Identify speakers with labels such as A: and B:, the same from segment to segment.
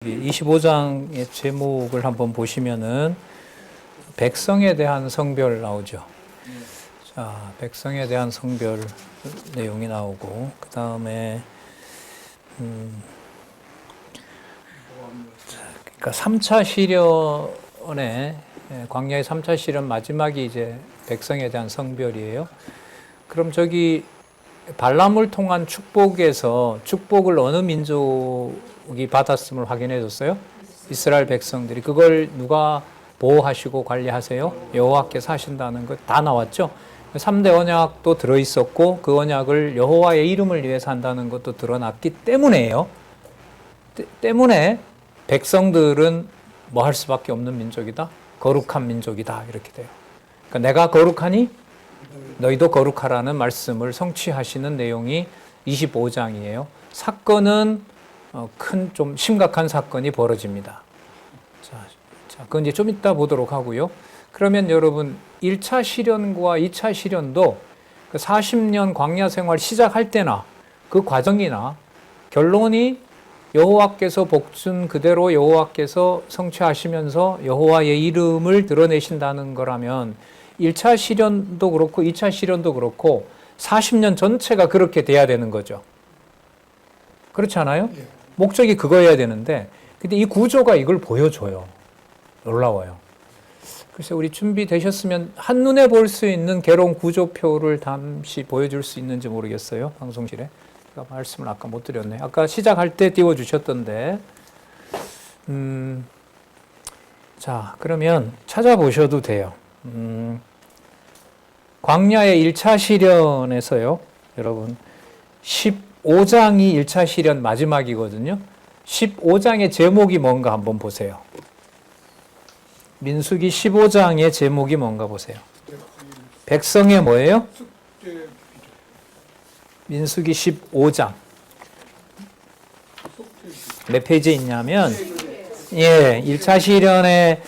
A: 25장의 제목을 한번 보시면은 백성에 대한 성별 나오죠. 자, 백성에 대한 성별 내용이 나오고, 그 다음에 그러니까 3차 시련의 광야의 3차 시련 마지막이 이제 백성에 대한 성별이에요. 그럼 저기 발람을 통한 축복에서 축복을 어느 민족이 받았음을 확인해 줬어요? 이스라엘 백성들이. 그걸 누가 보호하시고 관리하세요? 여호와께서 하신다는 것 다 나왔죠? 3대 언약도 들어있었고 그 언약을 여호와의 이름을 위해서 한다는 것도 드러났기 때문에요. 때문에 백성들은 뭐 할 수밖에 없는 민족이다? 거룩한 민족이다. 이렇게 돼요. 그러니까 내가 거룩하니 너희도 거룩하라는 말씀을 성취하시는 내용이 25장이에요. 사건은 큰 좀 심각한 사건이 벌어집니다. 자, 그건 이제 좀 이따 보도록 하고요. 그러면 여러분 1차 시련과 2차 시련도 그 40년 광야 생활 시작할 때나 그 과정이나 결론이 여호와께서 복준 그대로 여호와께서 성취하시면서 여호와의 이름을 드러내신다는 거라면 1차 시련도 그렇고 2차 시련도 그렇고 40년 전체가 그렇게 돼야 되는 거죠. 그렇지 않아요? 목적이 그거여야 되는데 근데 이 구조가 이걸 보여줘요. 놀라워요. 글쎄 우리 준비되셨으면 한눈에 볼 수 있는 개론 구조표를 잠시 보여줄 수 있는지 모르겠어요. 방송실에. 제가 말씀을 아까 못 드렸네. 아까 시작할 때 띄워주셨던데 자 그러면 찾아보셔도 돼요. 광야의 1차 시련에서요, 여러분 15장이 1차 시련 마지막이거든요. 15장의 제목이 뭔가 한번 보세요. 민수기 15장의 제목이 뭔가 보세요. 백성의 뭐예요? 민수기 15장 몇 페이지에 있냐면 1차 시련의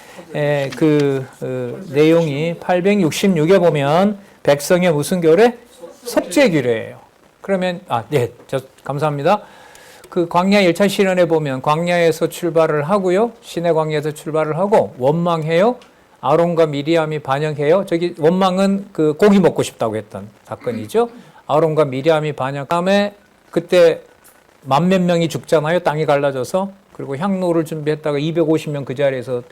A: 내용이 866에 보면 백성의 무슨 규례? 속죄 규례예요. 그러면 감사합니다. 그 광야 1차 시련에 보면 광야에서 출발을 하고요. 시내 광야에서 출발을 하고 원망해요. 아론과 미리암이 반역해요. 저기 원망은 그 고기 먹고 싶다고 했던 사건이죠. 아론과 미리암이 반역함에 그때 만몇 명이 죽잖아요. 땅이 갈라져서. 그리고 향로를 준비했다가 250명 그 자리에서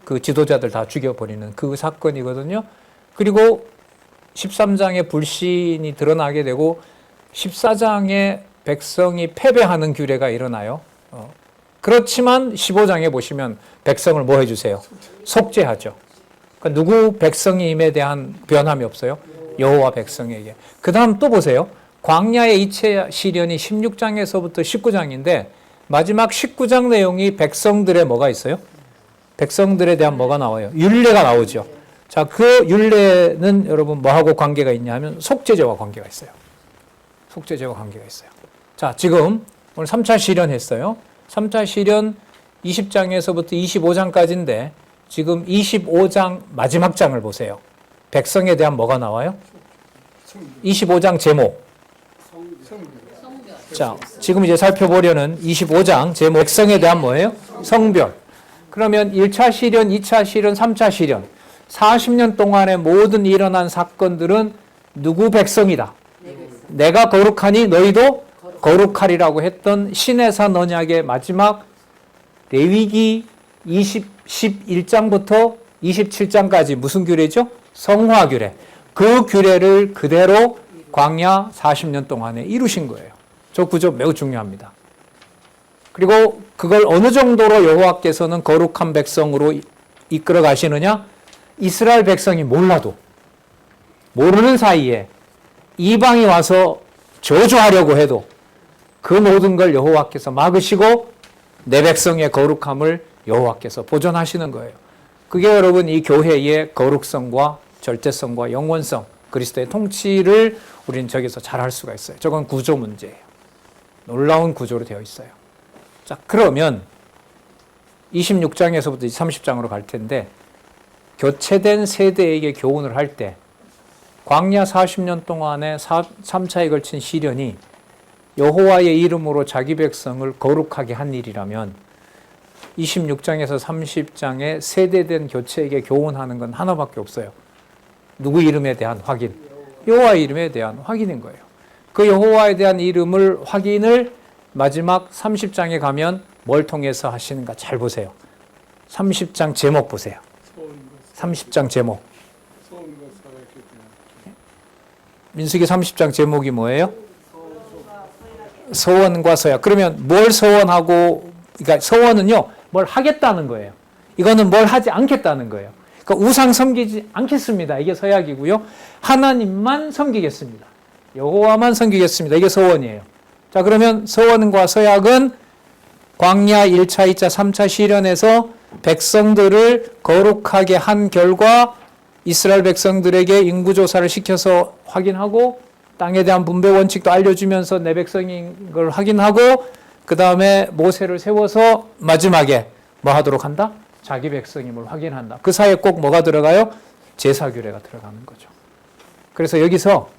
A: 그 지도자들 다 죽여버리는 그 사건이거든요. 그리고 13장에 불신이 드러나게 되고 14장에 백성이 패배하는 규례가 일어나요. 그렇지만 15장에 보시면 백성을 뭐 해주세요? 속죄하죠. 그러니까 누구 백성임에 대한 변함이 없어요? 여호와 백성에게. 그 다음 또 보세요. 광야의 2차 시련이 16장에서부터 19장인데 마지막 19장 내용이 백성들의 뭐가 있어요? 백성들에 대한 뭐가 나와요? 율례가 나오죠. 자, 그 율례는 여러분 뭐하고 관계가 있냐면 속죄제와 관계가 있어요. 속죄제와 관계가 있어요. 자, 지금 오늘 3차 시련 했어요. 3차 시련 20장에서부터 25장까지인데 지금 25장 마지막 장을 보세요. 백성에 대한 뭐가 나와요? 25장 제목. 자, 지금 이제 살펴보려는 25장 제목 백성에 대한 뭐예요? 성별. 그러면 1차 시련, 2차 시련, 3차 시련 40년 동안에 모든 일어난 사건들은 누구 백성이다? 내가 거룩하니 너희도 거룩하리라고 했던 시내산 언약의 마지막 레위기 11장부터 27장까지 무슨 규례죠? 성화 규례. 그 규례를 그대로 광야 40년 동안에 이루신 거예요. 저 구조 매우 중요합니다. 그리고 그걸 어느 정도로 여호와께서는 거룩한 백성으로 이끌어 가시느냐? 이스라엘 백성이 몰라도 모르는 사이에 이방이 와서 저주하려고 해도 그 모든 걸 여호와께서 막으시고 내 백성의 거룩함을 여호와께서 보존하시는 거예요. 그게 여러분 이 교회의 거룩성과 절대성과 영원성, 그리스도의 통치를 우리는 저기서 잘 할 수가 있어요. 저건 구조 문제예요. 놀라운 구조로 되어 있어요. 자, 그러면 26장에서부터 30장으로 갈 텐데 교체된 세대에게 교훈을 할 때 광야 40년 동안의 3차에 걸친 시련이 여호와의 이름으로 자기 백성을 거룩하게 한 일이라면 26장에서 30장에 세대된 교체에게 교훈하는 건 하나밖에 없어요. 누구 이름에 대한 확인? 여호와 이름에 대한 확인인 거예요. 그 여호와에 대한 이름을 확인을 마지막 30장에 가면 뭘 통해서 하시는가 잘 보세요. 30장 제목 보세요. 30장 제목. 민수기 30장 제목이 뭐예요? 서원과 서약. 그러면 뭘 서원하고, 그러니까 서원은요, 뭘 하겠다는 거예요. 이거는 뭘 하지 않겠다는 거예요. 그러니까 우상 섬기지 않겠습니다. 이게 서약이고요. 하나님만 섬기겠습니다. 여호와만 섬기겠습니다. 이게 서원이에요. 자, 그러면 서원과 서약은 광야 1차, 2차, 3차 시련에서 백성들을 거룩하게 한 결과 이스라엘 백성들에게 인구조사를 시켜서 확인하고 땅에 대한 분배 원칙도 알려주면서 내 백성인 걸 확인하고 그 다음에 모세를 세워서 마지막에 뭐 하도록 한다? 자기 백성임을 확인한다. 그 사이에 꼭 뭐가 들어가요? 제사규례가 들어가는 거죠. 그래서 여기서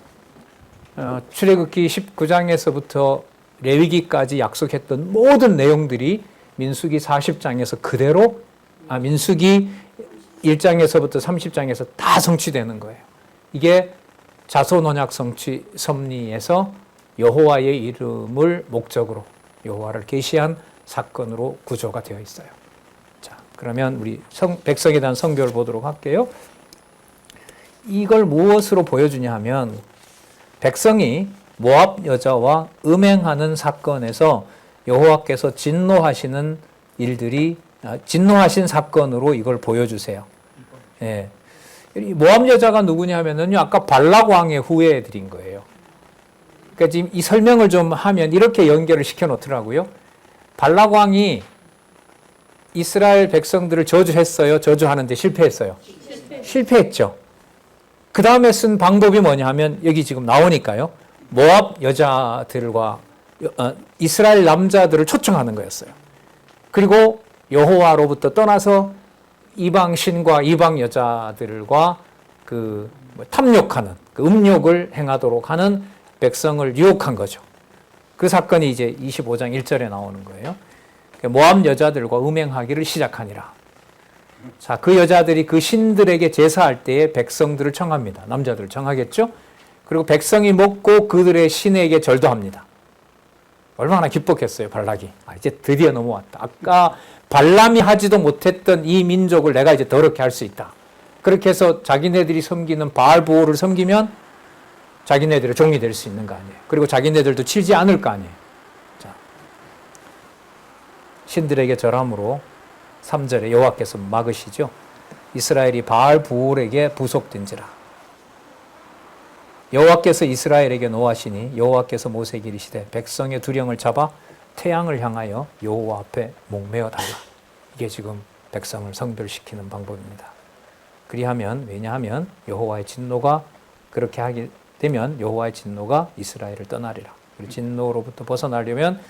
A: 출애굽기 19장에서부터 레위기까지 약속했던 모든 내용들이 민수기 40장에서 그대로 민수기 1장에서부터 30장에서 다 성취되는 거예요. 이게 자손 언약 성취 섭리에서 여호와의 이름을 목적으로 여호와를 계시한 사건으로 구조가 되어 있어요. 자, 그러면 우리 백성에 대한 성별을 보도록 할게요. 이걸 무엇으로 보여주냐 하면 백성이 모압 여자와 음행하는 사건에서 여호와께서 진노하시는 일들이 진노하신 사건으로 이걸 보여주세요. 예. 모압 여자가 누구냐 하면은요, 아까 발락 왕의 후예들인 거예요. 그러니까 지금 이 설명을 좀 하면 이렇게 연결을 시켜 놓더라고요. 발락 왕이 이스라엘 백성들을 저주했어요. 저주하는데 실패했어요. 실패했죠. 그 다음에 쓴 방법이 뭐냐 하면 여기 지금 나오니까요. 모압 여자들과 이스라엘 남자들을 초청하는 거였어요. 그리고 여호와로부터 떠나서 이방 신과 이방 여자들과 탐욕하는 음욕을 행하도록 하는 백성을 유혹한 거죠. 그 사건이 이제 25장 1절에 나오는 거예요. 모압 여자들과 음행하기를 시작하니라. 자, 그 여자들이 그 신들에게 제사할 때에 백성들을 청합니다. 남자들을 청하겠죠? 그리고 백성이 먹고 그들의 신에게 절도 합니다. 얼마나 기뻤겠어요, 발락이. 이제 드디어 넘어왔다. 아까 발람이 하지도 못했던 이 민족을 내가 이제 더럽게 할 수 있다. 그렇게 해서 자기네들이 섬기는 바알보호를 섬기면 자기네들의 종이 될 수 있는 거 아니에요. 그리고 자기네들도 치지 않을 거 아니에요. 자, 신들에게 절함으로 3절에 여호와께서 막으시죠. 이스라엘이 바알부올에게 부속된지라. 여호와께서 이스라엘에게 노하시니 여호와께서 모세에게 이르시되 백성의 두령을 잡아 태양을 향하여 여호와 앞에 목매어 달라. 이게 지금 백성을 성별시키는 방법입니다. 그리하면 왜냐하면 여호와의 진노가 그렇게 하게 되면 여호와의 진노가 이스라엘을 떠나리라. 그리고 진노로부터 벗어나려면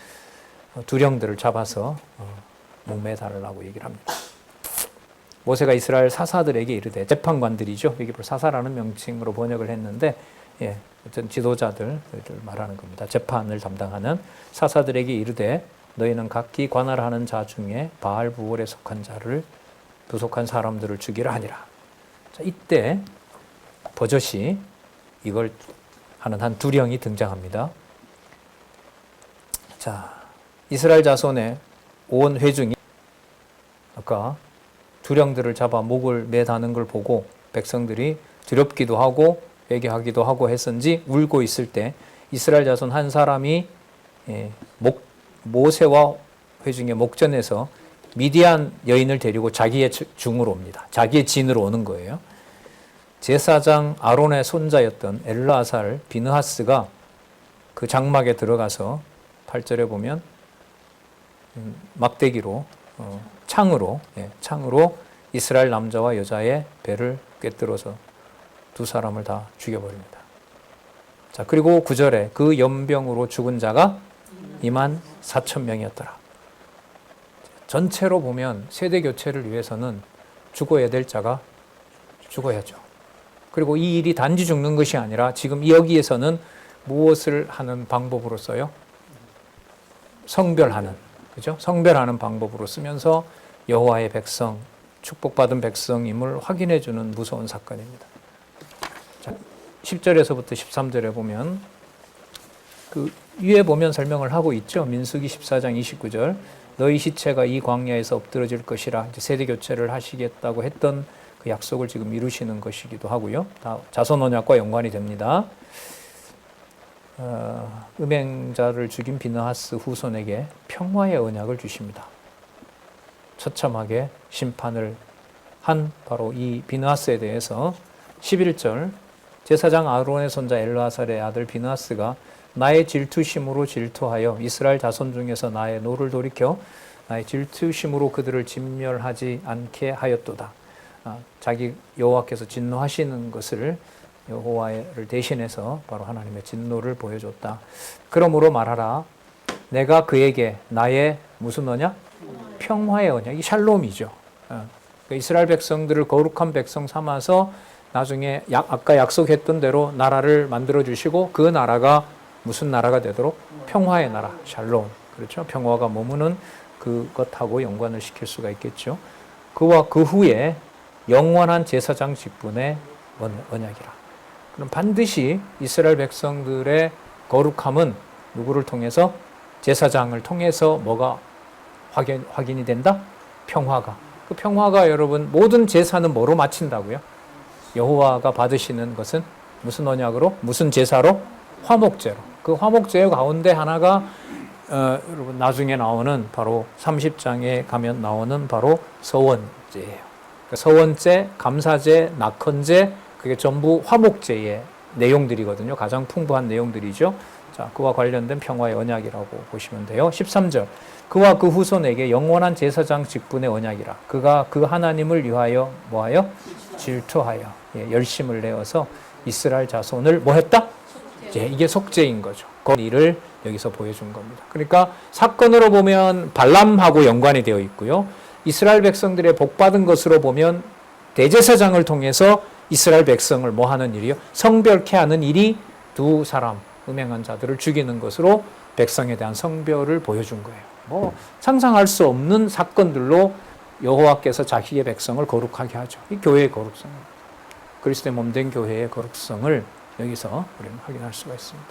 A: 두령들을 잡아서 목매어 달라고 얘기를 합니다. 모세가 이스라엘 사사들에게 이르되 재판관들이죠. 여기 사사라는 명칭으로 번역을 했는데 어떤 지도자들을 말하는 겁니다. 재판을 담당하는 사사들에게 이르되 너희는 각기 관할하는 자 중에 바알부올에 속한 자를 부속한 사람들을 죽이라 하니라. 자, 이때 버젓이 이걸 하는 한 두령이 등장합니다. 자, 이스라엘 자손의 온 회중이 아까 두령들을 잡아 목을 매다는 걸 보고 백성들이 두렵기도 하고 회개하기도 하고 했은지 울고 있을 때 이스라엘 자손 한 사람이 모세와 회중의 목전에서 미디안 여인을 데리고 자기의 중으로 옵니다. 자기의 진으로 오는 거예요. 제사장 아론의 손자였던 엘르아살 비느하스가 그 장막에 들어가서 8절에 보면 막대기로 창으로 이스라엘 남자와 여자의 배를 꿰뚫어서 두 사람을 다 죽여버립니다. 자, 그리고 9절에 그 연병으로 죽은 자가 24,000명이었더라. 전체로 보면 세대 교체를 위해서는 죽어야 될 자가 죽어야죠. 그리고 이 일이 단지 죽는 것이 아니라 지금 여기에서는 무엇을 하는 방법으로써요? 성별하는. 그죠? 성별하는 방법으로 쓰면서 여호와의 백성, 축복받은 백성임을 확인해 주는 무서운 사건입니다. 자, 10절에서부터 13절에 보면 그 위에 보면 설명을 하고 있죠. 민수기 14장 29절. 너희 시체가 이 광야에서 엎드러질 것이라. 이제 세대 교체를 하시겠다고 했던 그 약속을 지금 이루시는 것이기도 하고요. 다 자손 언약과 연관이 됩니다. 음행자를 죽인 비느하스 후손에게 평화의 언약을 주십니다. 처참하게 심판을 한 바로 이 비느하스에 대해서 11절 제사장 아론의 손자 엘르아살의 아들 비느하스가 나의 질투심으로 질투하여 이스라엘 자손 중에서 나의 노를 돌이켜 나의 질투심으로 그들을 진멸하지 않게 하였도다. 자기 여호와께서 진노하시는 것을 여호와를 대신해서 바로 하나님의 진노를 보여줬다. 그러므로 말하라. 내가 그에게 나의 무슨 언약? 평화의 언약. 이 샬롬이죠. 그러니까 이스라엘 백성들을 거룩한 백성 삼아서 나중에 아까 약속했던 대로 나라를 만들어 주시고 그 나라가 무슨 나라가 되도록? 평화의 나라, 샬롬. 그렇죠? 평화가 머무는 그것하고 연관을 시킬 수가 있겠죠. 그와 그 후에 영원한 제사장 직분의 언약이라. 그럼 반드시 이스라엘 백성들의 거룩함은 누구를 통해서? 제사장을 통해서 뭐가 확인이 된다? 평화가. 그 평화가 여러분 모든 제사는 뭐로 마친다고요? 여호와가 받으시는 것은 무슨 언약으로? 무슨 제사로? 화목제로. 그 화목제 가운데 하나가 여러분 나중에 나오는 바로 30장에 가면 나오는 바로 서원제예요. 그러니까 서원제, 감사제, 낙헌제 그게 전부 화목제의 내용들이거든요. 가장 풍부한 내용들이죠. 자, 그와 관련된 평화의 언약이라고 보시면 돼요. 13절. 그와 그 후손에게 영원한 제사장 직분의 언약이라. 그가 그 하나님을 위하여 뭐하여? 질투하여 열심을 내어서 이스라엘 자손을 뭐 했다? 이게 속죄인 거죠. 그 일을 여기서 보여준 겁니다. 그러니까 사건으로 보면 발람하고 연관이 되어 있고요. 이스라엘 백성들의 복받은 것으로 보면 대제사장을 통해서 이스라엘 백성을 뭐 하는 일이요? 성별케 하는 일이 두 사람, 음행한 자들을 죽이는 것으로 백성에 대한 성별을 보여준 거예요. 뭐 상상할 수 없는 사건들로 여호와께서 자기의 백성을 거룩하게 하죠. 이 교회의 거룩성입니다. 그리스도의 몸된 교회의 거룩성을 여기서 우리는 확인할 수가 있습니다.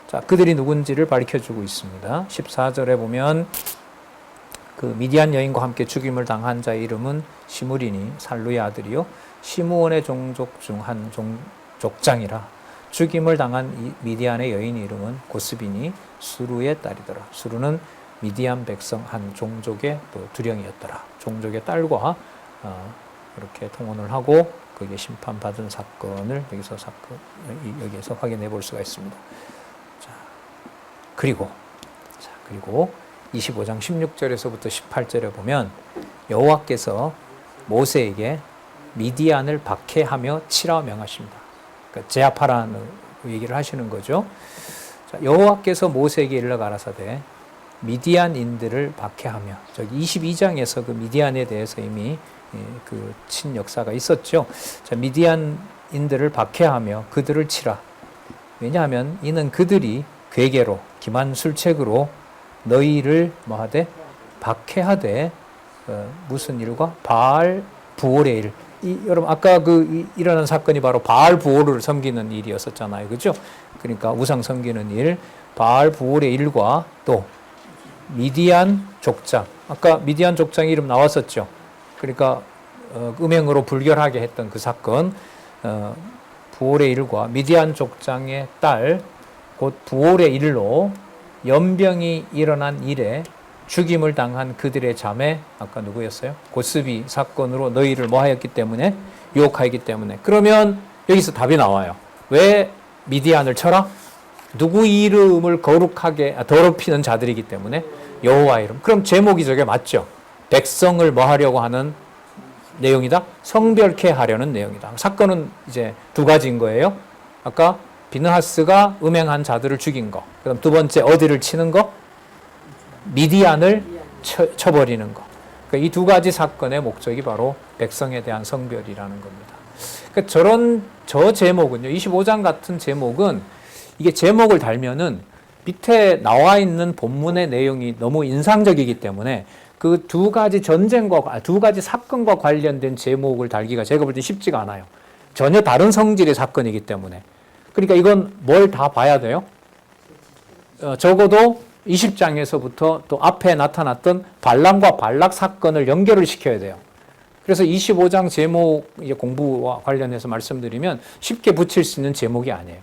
A: 자, 그들이 누군지를 밝혀주고 있습니다. 14절에 보면 그 미디안 여인과 함께 죽임을 당한 자의 이름은 시므리니 살루의 아들이요 시므온의 종족 중 한 족장이라. 죽임을 당한 이 미디안의 여인의 이름은 고스비니 수루의 딸이더라. 수루는 미디안 백성 한 종족의 또 두령이었더라. 종족의 딸과 이렇게 통혼을 하고 그게 심판받은 사건을 여기에서 확인해 볼 수가 있습니다. 자, 그리고 25장 16절에서부터 18절에 보면 여호와께서 모세에게 미디안을 박해하며 치라 명하십니다. 그러니까 제압하라는 얘기를 하시는 거죠. 자, 여호와께서 모세에게 일러 가라사대 미디안인들을 박해하며 저기 22장에서 그 미디안에 대해서 이미 그 친 역사가 있었죠. 자, 미디안인들을 박해하며 그들을 치라. 왜냐하면 이는 그들이 괴계로 기만술책으로 너희를 뭐하되 박해하되 무슨 일과 바알 부올의 일. 여러분 아까 일어난 사건이 바로 바알 부올을 섬기는 일이었었잖아요, 그렇죠? 그러니까 우상 섬기는 일, 바알 부올의 일과 또 미디안 족장. 아까 미디안 족장 이름 나왔었죠. 그러니까 음행으로 불결하게 했던 그 사건, 부올의 일과 미디안 족장의 딸, 곧 부올의 일로 연병이 일어난 일에 죽임을 당한 그들의 자매, 아까 누구였어요? 고스비 사건으로 너희를 뭐 하였기 때문에? 유혹하였기 때문에. 그러면 여기서 답이 나와요. 왜 미디안을 쳐라? 누구 이름을 거룩하게 더럽히는 자들이기 때문에 여호와 이름. 그럼 제목이 저게 맞죠? 백성을 뭐 하려고 하는 내용이다? 성별케 하려는 내용이다. 사건은 이제 두 가지인 거예요. 아까 비느하스가 음행한 자들을 죽인 거. 그럼 두 번째 어디를 치는 거? 미디안을 쳐버리는 거. 그러니까 이 두 가지 사건의 목적이 바로 백성에 대한 성별이라는 겁니다. 그러니까 저 제목은요. 25장 같은 제목은 이게 제목을 달면은 밑에 나와 있는 본문의 내용이 너무 인상적이기 때문에 그 두 가지 두 가지 사건과 관련된 제목을 달기가 제가 볼 때 쉽지가 않아요. 전혀 다른 성질의 사건이기 때문에. 그러니까 이건 뭘 다 봐야 돼요? 적어도 20장에서부터 또 앞에 나타났던 발람과 발락 사건을 연결을 시켜야 돼요. 그래서 25장 제목 공부와 관련해서 말씀드리면 쉽게 붙일 수 있는 제목이 아니에요.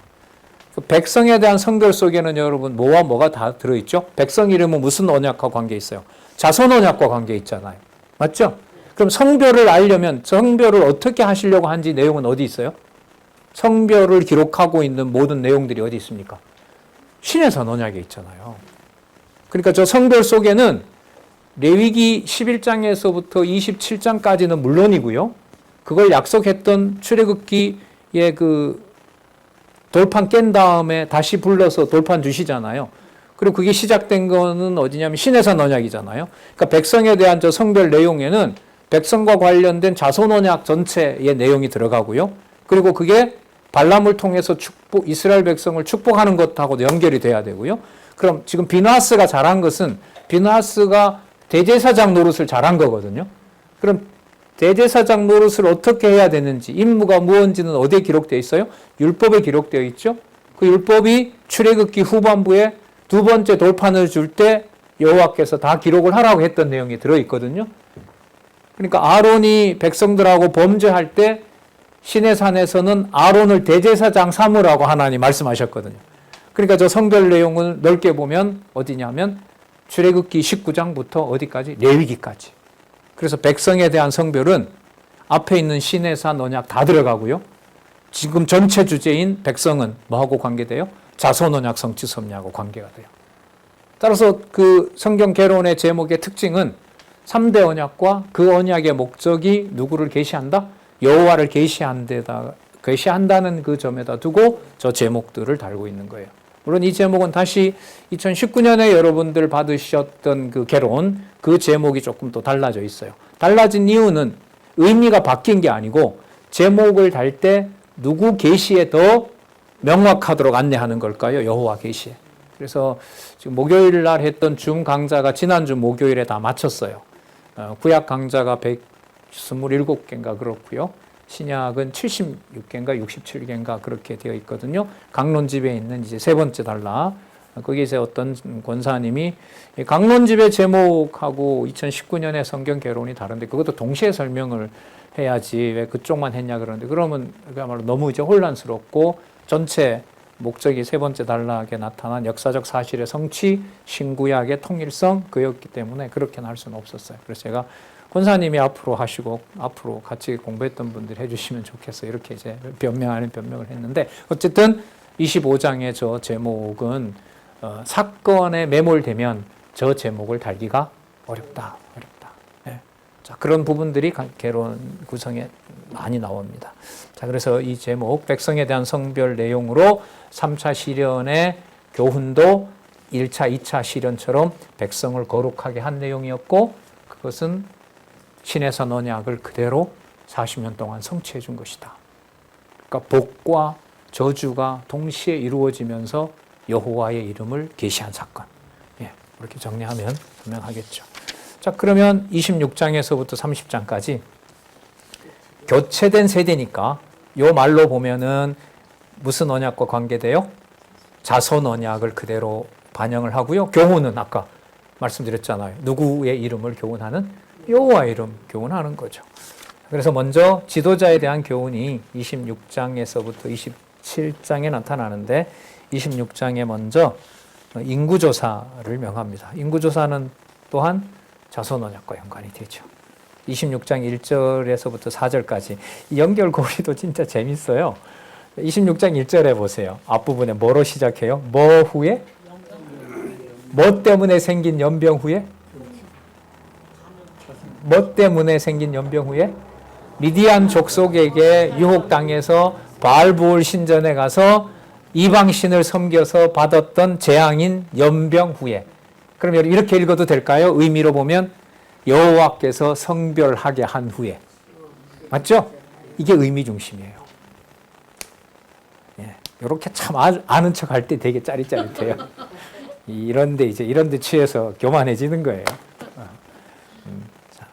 A: 백성에 대한 성별 속에는 여러분 뭐와 뭐가 다 들어있죠? 백성 이름은 무슨 언약과 관계 있어요? 자손 언약과 관계 있잖아요. 맞죠? 그럼 성별을 알려면 성별을 어떻게 하시려고 한지 내용은 어디 있어요? 성별을 기록하고 있는 모든 내용들이 어디 있습니까? 신해산 언약에 있잖아요. 그러니까 저 성별 속에는 레위기 11장에서부터 27장까지는 물론이고요. 그걸 약속했던 출애굽기의 그 돌판 깬 다음에 다시 불러서 돌판 주시잖아요. 그리고 그게 시작된 거는 어디냐면 신해산 언약이잖아요. 그러니까 백성에 대한 저 성별 내용에는 백성과 관련된 자손 언약 전체의 내용이 들어가고요. 그리고 그게 발람을 통해서 이스라엘 백성을 축복하는 것하고도 연결이 돼야 되고요. 그럼 지금 비느하스가 잘한 것은 비느하스가 대제사장 노릇을 잘한 거거든요. 그럼 대제사장 노릇을 어떻게 해야 되는지, 임무가 무엇인지는 어디에 기록되어 있어요? 율법에 기록되어 있죠. 그 율법이 출애굽기 후반부에 두 번째 돌판을 줄 때 여호와께서 다 기록을 하라고 했던 내용이 들어있거든요. 그러니까 아론이 백성들하고 범죄할 때 시내산에서는 아론을 대제사장 삼으라고 하나님 말씀하셨거든요. 그러니까 저 성별 내용을 넓게 보면 어디냐면 출애굽기 19장부터 어디까지? 레위기까지. 그래서 백성에 대한 성별은 앞에 있는 시내산 언약 다 들어가고요. 지금 전체 주제인 백성은 뭐하고 관계돼요? 자손 언약 성취 섭리하고 관계가 돼요. 따라서 그 성경 개론의 제목의 특징은 3대 언약과 그 언약의 목적이 누구를 계시한다? 여호와를 계시한다는 그 점에다 두고 저 제목들을 달고 있는 거예요. 물론 이 제목은 다시 2019년에 여러분들 받으셨던 그 개론, 그 제목이 조금 또 달라져 있어요. 달라진 이유는 의미가 바뀐 게 아니고 제목을 달 때 누구 계시에 더 명확하도록 안내하는 걸까요? 여호와 계시에. 그래서 지금 목요일 날 했던 줌 강좌가 지난주 목요일에 다 마쳤어요. 구약 강좌가 127개인가 그렇고요. 신약은 76개인가 67개인가 그렇게 되어 있거든요. 강론집에 있는 이제 세 번째 단락. 거기서 어떤 권사님이 강론집의 제목하고 2019년의 성경 개론이 다른데 그것도 동시에 설명을 해야지 왜 그쪽만 했냐 그러는데 그러면 그야말로 너무 이제 혼란스럽고 전체 목적이 세 번째 단락에 나타난 역사적 사실의 성취, 신구약의 통일성 그였기 때문에 그렇게는 할 수는 없었어요. 그래서 제가 권사님이 앞으로 하시고 앞으로 같이 공부했던 분들이 해주시면 좋겠어요. 이렇게 이제 변명을 했는데 어쨌든 25장의 저 제목은 사건에 매몰되면 저 제목을 달기가 어렵다. 네. 자, 그런 부분들이 개론 구성에 많이 나옵니다. 자, 그래서 이 제목 백성에 대한 성별 내용으로 3차 시련의 교훈도 1차, 2차 시련처럼 백성을 거룩하게 한 내용이었고 그것은 신해산 언약을 그대로 40년 동안 성취해 준 것이다. 그러니까 복과 저주가 동시에 이루어지면서 여호와의 이름을 계시한 사건. 예, 이렇게 정리하면 분명하겠죠. 자, 그러면 26장에서부터 30장까지 교체된 세대니까 요 말로 보면은 무슨 언약과 관계돼요? 자손 언약을 그대로 반영을 하고요. 교훈은 아까 말씀드렸잖아요. 누구의 이름을 교훈하는? 여호와의 이름 교훈하는 거죠. 그래서 먼저 지도자에 대한 교훈이 26장에서부터 27장에 나타나는데 26장에 먼저 인구조사를 명합니다. 인구조사는 또한 자손 언약과 연관이 되죠. 26장 1절에서부터 4절까지 이 연결고리도 진짜 재밌어요. 26장 1절에 보세요. 앞부분에 뭐로 시작해요? 뭐 후에? 뭐 때문에 생긴 연병 후에? 뭐 때문에 생긴 연병 후에? 미디안 족속에게 유혹당해서 바알부올 신전에 가서 이방신을 섬겨서 받았던 재앙인 연병 후에. 그럼 이렇게 읽어도 될까요? 의미로 보면 여호와께서 성별하게 한 후에. 맞죠? 이게 의미 중심이에요. 예, 이렇게 참 아는 척 할 때 되게 짜릿짜릿해요. 이런데 취해서 교만해지는 거예요. 자,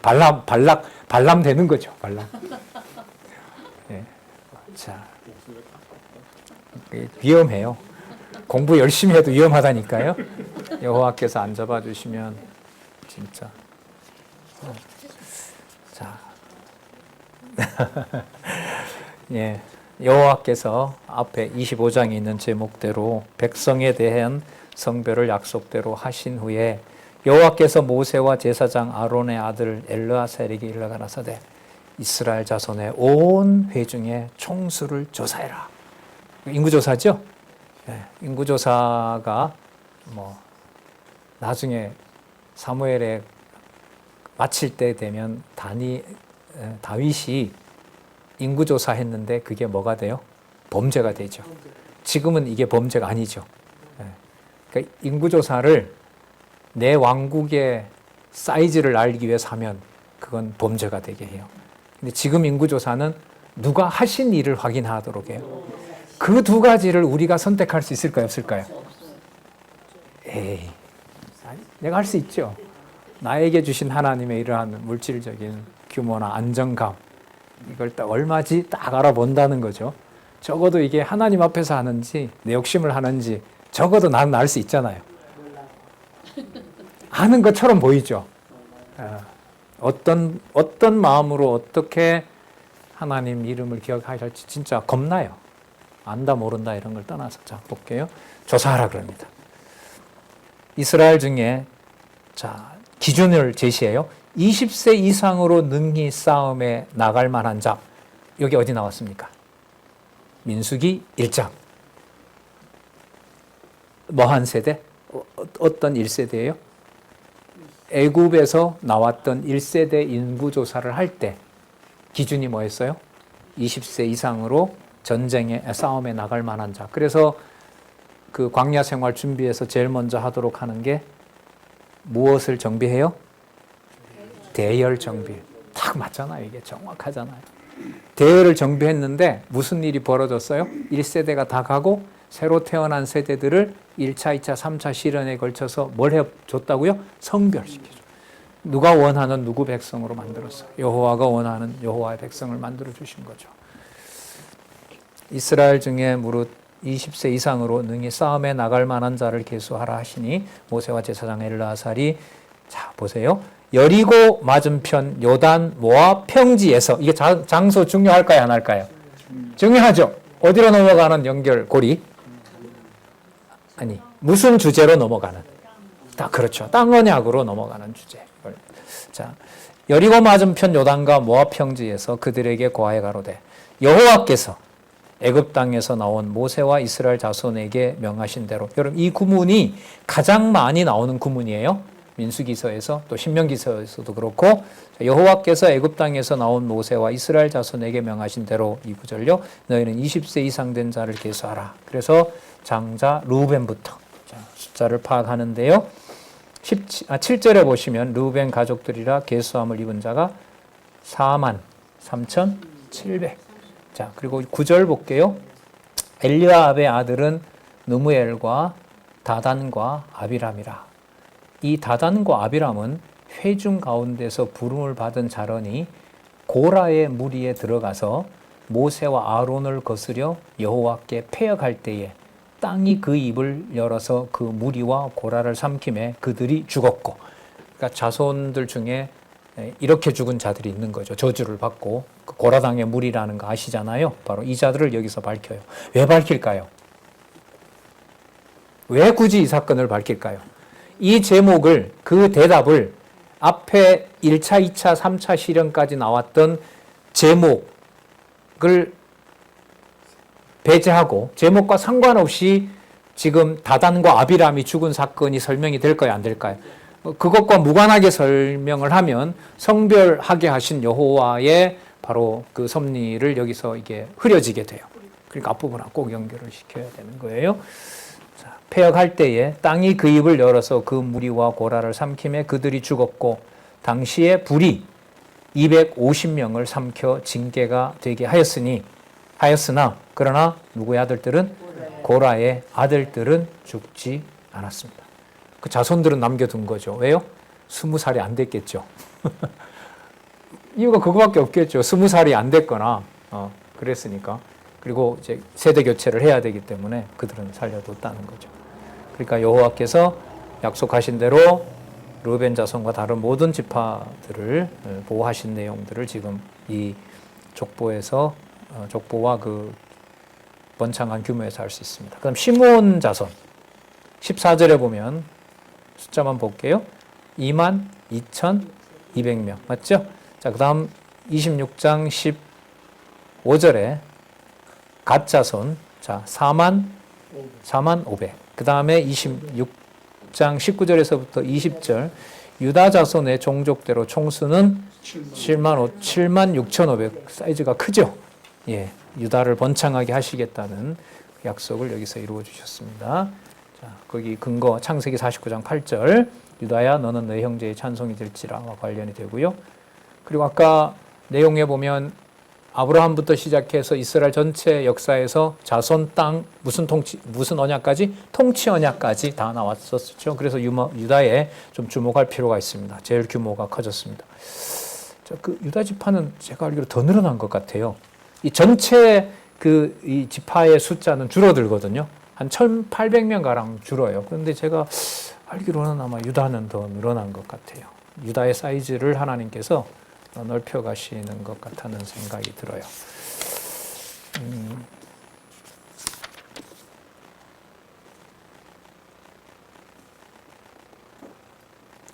A: 발람 되는 거죠. 발람. 예. 자, 위험해요. 공부 열심히 해도 위험하다니까요. 여호와께서 안 잡아주시면 진짜. 자, 예, 여호와께서 앞에 25장에 있는 제목대로 백성에 대한 성별을 약속대로 하신 후에 여호와께서 모세와 제사장 아론의 아들 엘르아살에게 일러 가라사대 이스라엘 자손의 온 회중의 총수를 조사해라. 인구조사죠? 예, 인구조사가 뭐 나중에 사무엘에 마칠 때 되면 다윗이 인구조사했는데 그게 뭐가 돼요? 범죄가 되죠. 지금은 이게 범죄가 아니죠. 그러니까 인구조사를 내 왕국의 사이즈를 알기 위해서 하면 그건 범죄가 되게 해요. 근데 지금 인구조사는 누가 하신 일을 확인하도록 해요. 그 두 가지를 우리가 선택할 수 있을까요? 없을까요? 에이, 내가 할 수 있죠. 나에게 주신 하나님의 이러한 물질적인 규모나 안정감, 이걸 딱 얼마지 딱 알아본다는 거죠. 적어도 이게 하나님 앞에서 하는지 내 욕심을 하는지 적어도 나는 알 수 있잖아요. 아는 것처럼 보이죠. 어떤 마음으로 어떻게 하나님 이름을 기억하실지 진짜 겁나요. 안다 모른다 이런 걸 떠나서 자 볼게요. 조사하라 그럽니다. 이스라엘 중에 자 기준을 제시해요. 20세 이상으로 능히 싸움에 나갈 만한 자. 여기 어디 나왔습니까? 민수기 1장. 뭐한 세대? 어떤 1세대예요? 애굽에서 나왔던 1세대 인구조사를 할 때 기준이 뭐였어요? 20세 이상으로 전쟁에 싸움에 나갈 만한 자. 그래서 그 광야 생활 준비해서 제일 먼저 하도록 하는 게 무엇을 정비해요? 대열 정비. 딱 맞잖아요. 이게 정확하잖아요. 대열을 정비했는데 무슨 일이 벌어졌어요? 1세대가 다 가고 새로 태어난 세대들을 1차, 2차, 3차 시련에 걸쳐서 뭘 해줬다고요? 성별시켜줘. 누가 원하는 누구 백성으로 만들었어요? 여호와가 원하는 여호와의 백성을 만들어 주신 거죠. 이스라엘 중에 무릇 20세 이상으로 능히 싸움에 나갈 만한 자를 계수하라 하시니 모세와 제사장 엘르아살이 자 보세요. 여리고 맞은편 요단 모압 평지에서 이게 장소 중요할까요? 안 할까요? 중요하죠. 어디로 넘어가는 연결고리? 아니 무슨 주제로 넘어가는? 딱 그렇죠. 땅 언약으로 넘어가는 주제. 자 여리고 맞은편 요단과 모압 평지에서 그들에게 고하여 가로되 여호와께서 애굽 땅에서 나온 모세와 이스라엘 자손에게 명하신 대로. 여러분 이 구문이 가장 많이 나오는 구문이에요. 민수기서에서 또 신명기서에서도 그렇고 여호와께서 애굽 땅에서 나온 모세와 이스라엘 자손에게 명하신 대로 이 구절요. 너희는 20세 이상 된 자를 계수하라. 그래서 장자 루벤부터 숫자를 파악하는데요. 7절에 보시면 루벤 가족들이라 계수함을 입은 자가 43,700. 자, 그리고 9절 볼게요. 엘리아합의 아들은 느무엘과 다단과 아비람이라. 이 다단과 아비람은 회중 가운데서 부름을 받은 자러니 고라의 무리에 들어가서 모세와 아론을 거스려 여호와께 패역할 때에 땅이 그 입을 열어서 그 무리와 고라를 삼킴에 그들이 죽었고. 그러니까 자손들 중에 이렇게 죽은 자들이 있는 거죠. 저주를 받고 고라당의 무리라는 거 아시잖아요. 바로 이 자들을 여기서 밝혀요. 왜 밝힐까요? 왜 굳이 이 사건을 밝힐까요? 이 제목을 그 대답을 앞에 1차, 2차, 3차 시련까지 나왔던 제목을 배제하고 제목과 상관없이 지금 다단과 아비람이 죽은 사건이 설명이 될까요? 안 될까요? 그것과 무관하게 설명을 하면 성별하게 하신 여호와의 바로 그 섭리를 여기서 이게 흐려지게 돼요. 그러니까 앞부분하고 꼭 연결을 시켜야 되는 거예요. 자, 패역할 때에 땅이 그 입을 열어서 그 무리와 고라를 삼킴에 그들이 죽었고 당시에 불이 250명을 삼켜 징계가 되게 하였으나 그러나 누구의 아들들은 고라의 아들들은 죽지 않았습니다. 그 자손들은 남겨둔 거죠. 왜요? 20살이 안 됐겠죠. 이유가 그거밖에 없겠죠. 20살이 안 됐거나 그랬으니까. 그리고 이제 세대 교체를 해야 되기 때문에 그들은 살려뒀다는 거죠. 그러니까 여호와께서 약속하신 대로 르우벤 자손과 다른 모든 지파들을 보호하신 내용들을 지금 이 족보에서 족보와 그 번창한 규모에서 알 수 있습니다. 그럼 시므온 자손 14절에 보면 숫자만 볼게요. 22,200명 맞죠? 자, 그 다음 26장 15절에 갓 자손 자 4만 500. 그 다음에 26장 19절에서부터 20절 유다 자손의 종족대로 총수는 7만 6,500. 사이즈가 크죠? 예, 유다를 번창하게 하시겠다는 약속을 여기서 이루어 주셨습니다. 자, 거기 근거 창세기 49장 8절 유다야 너는 내 형제의 찬송이 될지라와 관련이 되고요. 그리고 아까 내용에 보면 아브라함부터 시작해서 이스라엘 전체 역사에서 자손 땅 무슨 언약까지 통치 언약까지 다 나왔었죠. 그래서 유다에 좀 주목할 필요가 있습니다. 제일 규모가 커졌습니다. 그 유다 지파는 제가 알기로 더 늘어난 것 같아요. 이 전체 이 지파의 숫자는 줄어들거든요. 한 1,800명 가량 줄어요. 그런데 제가 알기로는 아마 유다는 더 늘어난 것 같아요. 유다의 사이즈를 하나님께서 넓혀 가시는 것 같다는 생각이 들어요.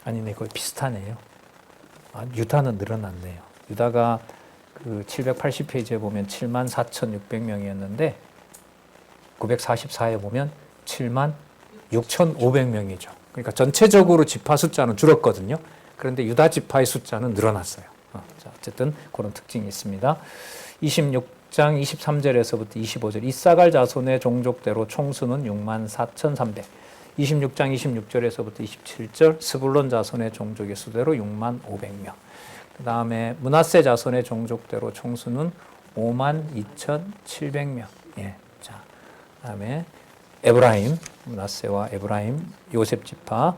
A: 아니네, 거의 비슷하네요. 유다는 늘어났네요. 유다가 그 780페이지에 보면 74,600명이었는데 944에 보면 76,500명이죠. 그러니까 전체적으로 지파 숫자는 줄었거든요. 그런데 유다 지파의 숫자는 늘어났어요. 자, 어쨌든 그런 특징이 있습니다. 26장 23절에서부터 25절 이사갈 자손의 종족대로 총수는 64,300. 26장 26절에서부터 27절 스불론 자손의 종족의 수대로 65,500명. 그 다음에 므낫세 자손의 종족대로 총수는 52,700명. 예, 자, 그다음에 에브라임 므낫세와 에브라임 요셉 지파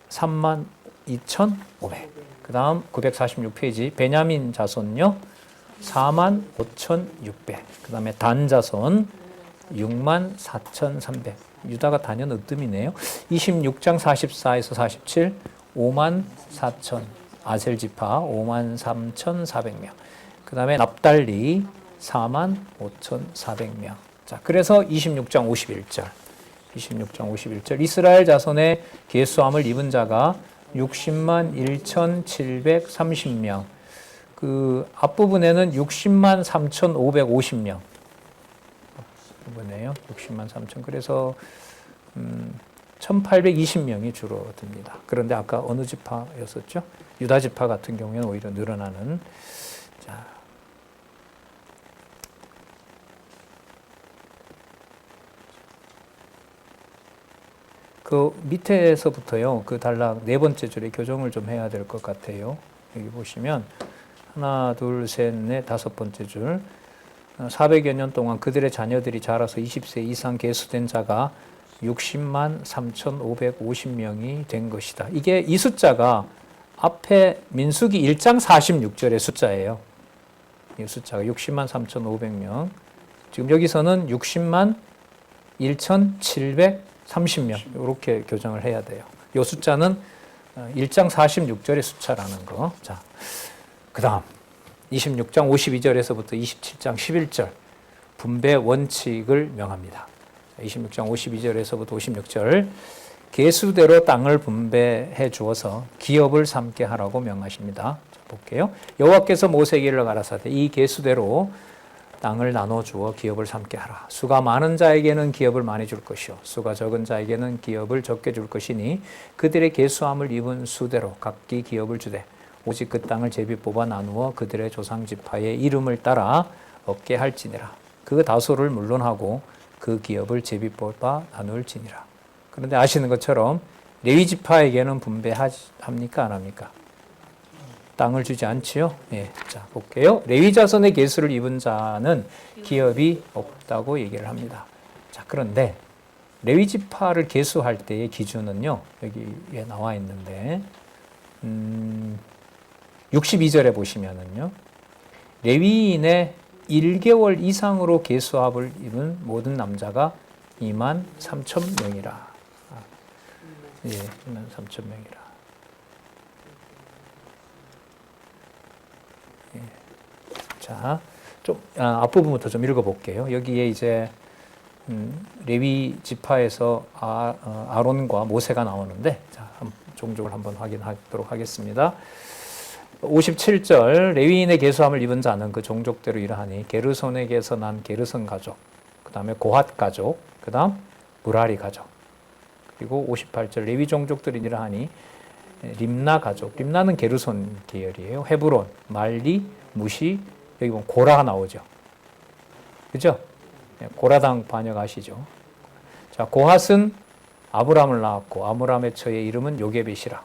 A: 32,500. 그 다음 946페이지 베냐민 자손요 45,600. 그 다음에 단 자손 64,300. 유다가 단연 으뜸이네요. 26장 44에서 47 54,000. 아셀 지파 53,400명. 그 다음에 납달리 45,400명. 자, 그래서 26장 51절 이스라엘 자손의 계수함을 입은 자가 60만 1,730명. 그 앞부분에는 60만 3,550명. 부분에요. 60만 3천. 그래서 1,820명이 줄어듭니다. 그런데 아까 어느 지파였었죠? 유다 지파 같은 경우에는 오히려 늘어나는. 자. 그 밑에서부터요, 그 단락 네 번째 줄에 교정을 좀 해야 될 것 같아요. 여기 보시면 하나, 둘, 셋, 넷, 다섯 번째 줄 400여 년 동안 그들의 자녀들이 자라서 20세 이상 계수된 자가 60만 3,550명이 된 것이다. 이게 이 숫자가 앞에 민수기 1장 46절의 숫자예요. 이 숫자가 60만 3,500명. 지금 여기서는 60만 1,730명 이렇게 교정을 해야 돼요. 이 숫자는 1장 46절의 숫자라는 거. 자, 그 다음 26장 52절에서부터 27장 11절 분배 원칙을 명합니다. 26장 52절에서부터 56절 계수대로 땅을 분배해 주어서 기업을 삼게 하라고 명하십니다. 자, 볼게요. 여호와께서 모세에게 일러 가라사대 이 계수대로 땅을 나눠 주어 기업을 삼게 하라. 수가 많은 자에게는 기업을 많이 줄 것이요 수가 적은 자에게는 기업을 적게 줄 것이니 그들의 계수함을 입은 수대로 각기 기업을 주되 오직 그 땅을 제비 뽑아 나누어 그들의 조상 지파의 이름을 따라 얻게 할지니라. 그 다소를 물론하고 그 기업을 제비 뽑아 나눌지니라. 그런데 아시는 것처럼 레위 지파에게는 분배합니까? 안 합니까? 땅을 주지 않지요? 예, 자 볼게요. 레위 자손의 계수를 입은 자는 기업이 없다고 얘기를 합니다. 자, 그런데 레위 지파를 계수할 때의 기준은요, 여기에 나와 있는데, 62절에 보시면은요, 레위인의 1개월 이상으로 계수합을 입은 모든 남자가 2만 3천 명이라. 예, 2만 3천 명이라. 예. 자, 앞부분부터 좀 읽어볼게요. 여기에 이제 레위 지파에서 아론과 모세가 나오는데, 자, 종족을 한번 확인하도록 하겠습니다. 57절, 레위인의 계수함을 입은 자는 그 종족대로 이러하니 게르손에게서 난 게르손 가족, 그 다음에 고핫 가족, 그 다음 무라리 가족. 그리고 58절, 레위 종족들이 이러하니 림나 가족, 림나는 게르손 계열이에요. 헤브론, 말리, 무시, 여기 보면 고라가 나오죠. 그죠? 고라당 반역 아시죠? 자, 고핫은 아브람을 낳았고 아므람의 처의 이름은 요게벳이라.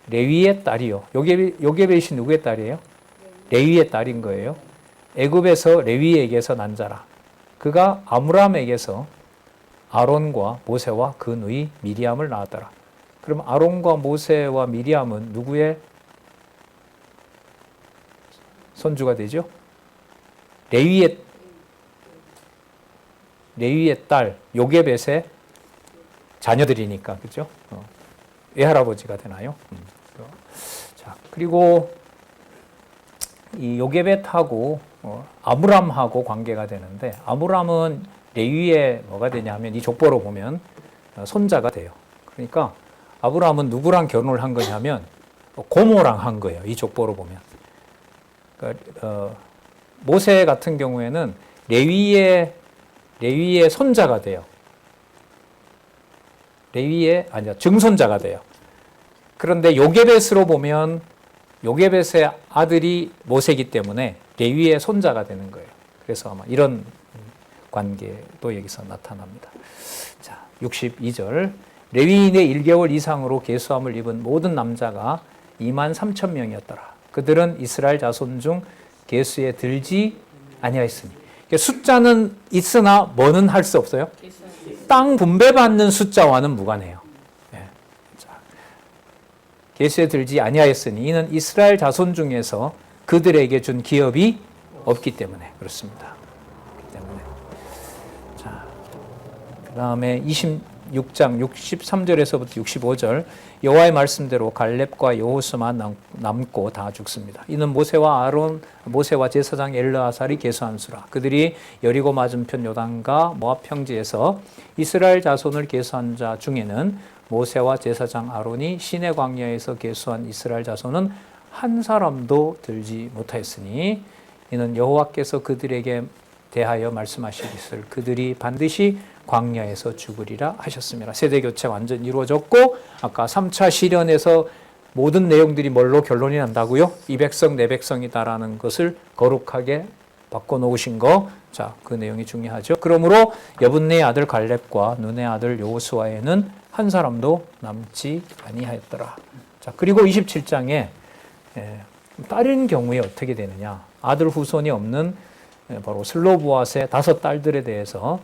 A: 레위의 딸이요. 요게벳이 누구의 딸이에요? 레위의 딸인 거예요. 애굽에서 레위에게서 난 자라. 그가 아므람에게서 아론과 모세와 그 누이 미리암을 낳았더라. 그럼 아론과 모세와 미리암은 누구의 손주가 되죠? 레위의 딸 요게벳의 자녀들이니까, 그죠? 외할아버지가 되나요? 자, 그리고 이 요게벳하고 아므람하고 관계가 되는데, 아므람은 레위의 뭐가 되냐면 이 족보로 보면 손자가 돼요. 그러니까 아브람은 누구랑 결혼을 한 거냐면 고모랑 한 거예요. 이 족보로 보면. 그러니까, 모세 같은 경우에는 레위의 손자가 돼요. 증손자가 돼요. 그런데 요게벳으로 보면 요게벳의 아들이 모세이기 때문에 레위의 손자가 되는 거예요. 그래서 아마 이런 관계도 여기서 나타납니다. 자, 62절. 레위인의 1개월 이상으로 계수함을 입은 모든 남자가 2만 3천 명이었더라. 그들은 이스라엘 자손 중 계수에 들지 아니하였으니. 숫자는 있으나 뭐는 할 수 없어요? 땅 분배받는 숫자와는 무관해요. 예. 자, 계수에 들지 아니하였으니 이는 이스라엘 자손 중에서 그들에게 준 기업이 없기 때문에 그렇습니다. 자, 그 다음에 26장 63절에서부터 65절 여호와의 말씀대로 갈렙과 여호수아만 남고 다 죽습니다. 이는 모세와 제사장 엘르아살이 계수한 수라. 그들이 여리고 맞은편 요단과 모압 평지에서 이스라엘 자손을 계수한 자 중에는 모세와 제사장 아론이 시내 광야에서 계수한 이스라엘 자손은 한 사람도 들지 못하였으니 이는 여호와께서 그들에게 대하여 말씀하시기를 그들이 반드시 광야에서 죽으리라 하셨습니다. 세대교체 완전 이루어졌고 아까 3차 시련에서 모든 내용들이 뭘로 결론이 난다고요? 이 백성 내 백성이다라는 것을 거룩하게 바꿔놓으신 거. 자, 그 내용이 중요하죠. 그러므로 여분네의 아들 갈렙과 눈의 아들 여호수아에는 한 사람도 남지 아니하였더라. 자, 그리고 27장에 딸인 경우에 어떻게 되느냐? 아들 후손이 없는 바로 슬로보앗의 5 딸들에 대해서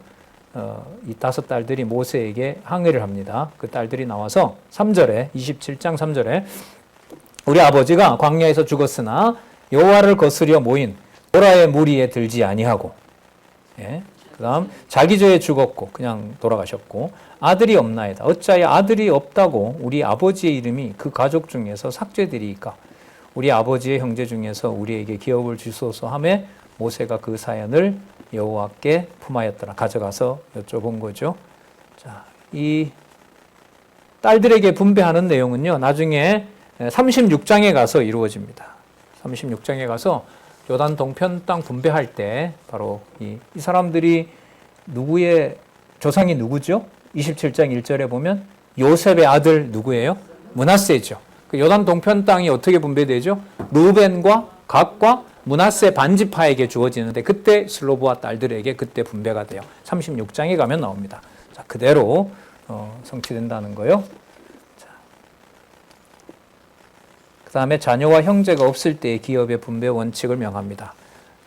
A: 이 5 딸들이 모세에게 항의를 합니다. 그 딸들이 나와서 3절에 27장 3절에 우리 아버지가 광야에서 죽었으나 여호와를 거스려 모인 보라의 무리에 들지 아니하고, 예. 그다음 자기 죄에 죽었고 그냥 돌아가셨고 아들이 없나이다. 어찌하여 아들이 없다고 우리 아버지의 이름이 그 가족 중에서 삭제되리이까? 우리 아버지의 형제 중에서 우리에게 기업을 주소서 하매 모세가 그 사연을 여호와께 품하였더라. 가져가서 여쭤본 거죠. 자, 이 딸들에게 분배하는 내용은요, 나중에 36장에 가서 이루어집니다. 36장에 가서 요단 동편 땅 분배할 때 바로 이 사람들이 누구의 조상이 누구죠? 27장 1절에 보면 요셉의 아들 누구예요? 므낫세죠. 그 요단 동편 땅이 어떻게 분배되죠? 르우벤과 갓과 므낫세 반지파에게 주어지는데 그때 슬로보아 딸들에게 그때 분배가 돼요. 36장에 가면 나옵니다. 자, 그대로 성취된다는 거요. 그 다음에 자녀와 형제가 없을 때의 기업의 분배 원칙을 명합니다.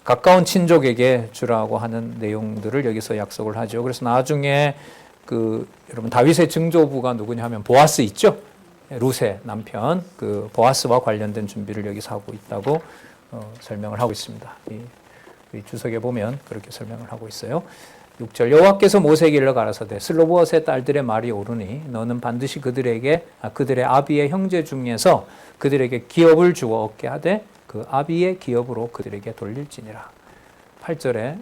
A: 가까운 친족에게 주라고 하는 내용들을 여기서 약속을 하죠. 그래서 나중에 여러분 다윗의 증조부가 누구냐 하면 보아스 있죠? 루세 남편 그 보아스와 관련된 준비를 여기서 하고 있다고 설명을 하고 있습니다. 이 주석에 보면 그렇게 설명을 하고 있어요. 6절 여호와께서 모세에게 일러 가라사대 슬로보앗의 딸들의 말이 옳으니 너는 반드시 그들의 아비의 형제 중에서 그들에게 기업을 주어 얻게 하되 그 아비의 기업으로 그들에게 돌릴지니라. 8절에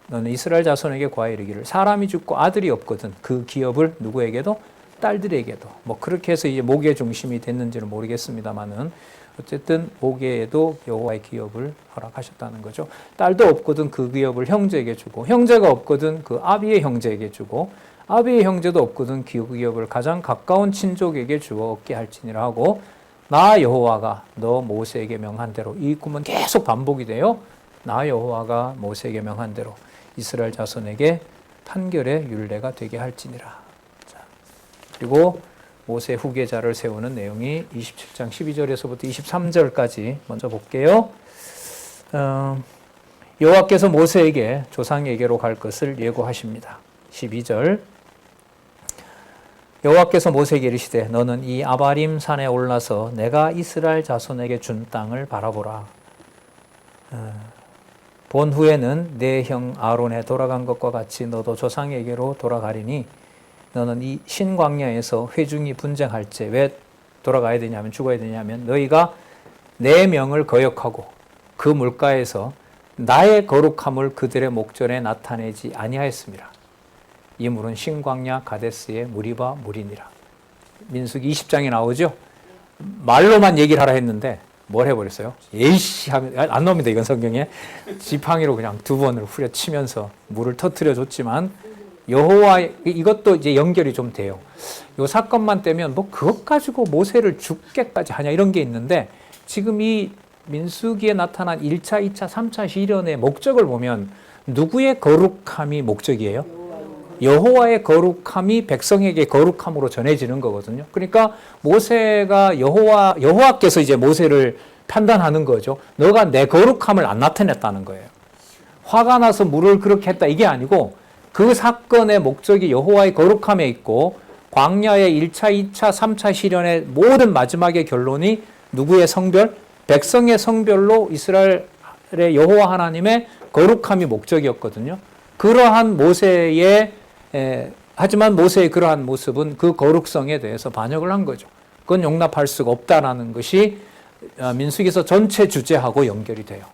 A: 너는 이스라엘 자손에게 고하여 이르기를 사람이 죽고 아들이 없거든 그 기업을 누구에게도 딸들에게도 뭐 그렇게 해서 이제 모계 중심이 됐는지는 모르겠습니다만은 어쨌든 모계에도 여호와의 기업을 허락하셨다는 거죠. 딸도 없거든 그 기업을 형제에게 주고 형제가 없거든 그 아비의 형제에게 주고 아비의 형제도 없거든 그 기업을 가장 가까운 친족에게 주어 얻게 할지니라 하고 나 여호와가 너 모세에게 명한 대로 이 꿈은 계속 반복이 돼요. 나 여호와가 모세에게 명한 대로 이스라엘 자손에게 판결의 율례가 되게 할지니라. 자, 그리고 모세 후계자를 세우는 내용이 27장 12절에서부터 23절까지 먼저 볼게요. 여호와께서 모세에게 조상에게로 갈 것을 예고하십니다. 12절 여호와께서 모세에게 이르시되 너는 이 아바림 산에 올라서 내가 이스라엘 자손에게 준 땅을 바라보라. 본 후에는 내 형 아론에 돌아간 것과 같이 너도 조상에게로 돌아가리니 너는 이 신광야에서 회중이 분쟁할 때 왜 돌아가야 되냐면 죽어야 되냐면 너희가 내 명을 거역하고 그 물가에서 나의 거룩함을 그들의 목전에 나타내지 아니하였습니다. 이 물은 신광야 가데스의 무리바 물이니라. 민수기 20장에 나오죠. 말로만 얘기를 하라 했는데 뭘 해버렸어요? 에이씨 하면 안 나옵니다. 이건 성경에 지팡이로 그냥 두 번을 후려치면서 물을 터뜨려 줬지만 여호와 이것도 이제 연결이 좀 돼요. 이 사건만 떼면 뭐 그것 가지고 모세를 죽게까지 하냐 이런 게 있는데 지금 이 민수기에 나타난 1차, 2차, 3차 시련의 목적을 보면 누구의 거룩함이 목적이에요? 여호와의 거룩함이 백성에게 거룩함으로 전해지는 거거든요. 그러니까 모세가 여호와께서 이제 모세를 판단하는 거죠. 너가 내 거룩함을 안 나타냈다는 거예요. 화가 나서 물을 그렇게 했다 이게 아니고 그 사건의 목적이 여호와의 거룩함에 있고 광야의 1차, 2차, 3차 시련의 모든 마지막의 결론이 누구의 성별? 백성의 성별로 이스라엘의 여호와 하나님의 거룩함이 목적이었거든요. 그러한 모세의 하지만 모세의 그러한 모습은 그 거룩성에 대해서 반역을 한 거죠. 그건 용납할 수가 없다라는 것이 민수기서 전체 주제하고 연결이 돼요.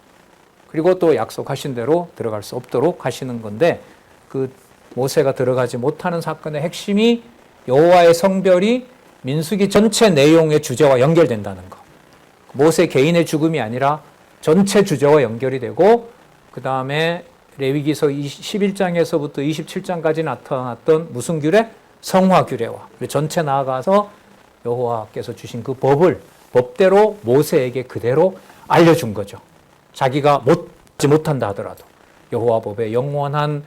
A: 그리고 또 약속하신 대로 들어갈 수 없도록 하시는 건데 그 모세가 들어가지 못하는 사건의 핵심이 여호와의 성별이 민수기 전체 내용의 주제와 연결된다는 거. 모세 개인의 죽음이 아니라 전체 주제와 연결이 되고 그 다음에 레위기서 11장에서부터 27장까지 나타났던 무슨 규례? 성화 규례와 전체 나아가서 여호와께서 주신 그 법대로 모세에게 그대로 알려준 거죠. 자기가 못지 못한다 하더라도 여호와 법의 영원한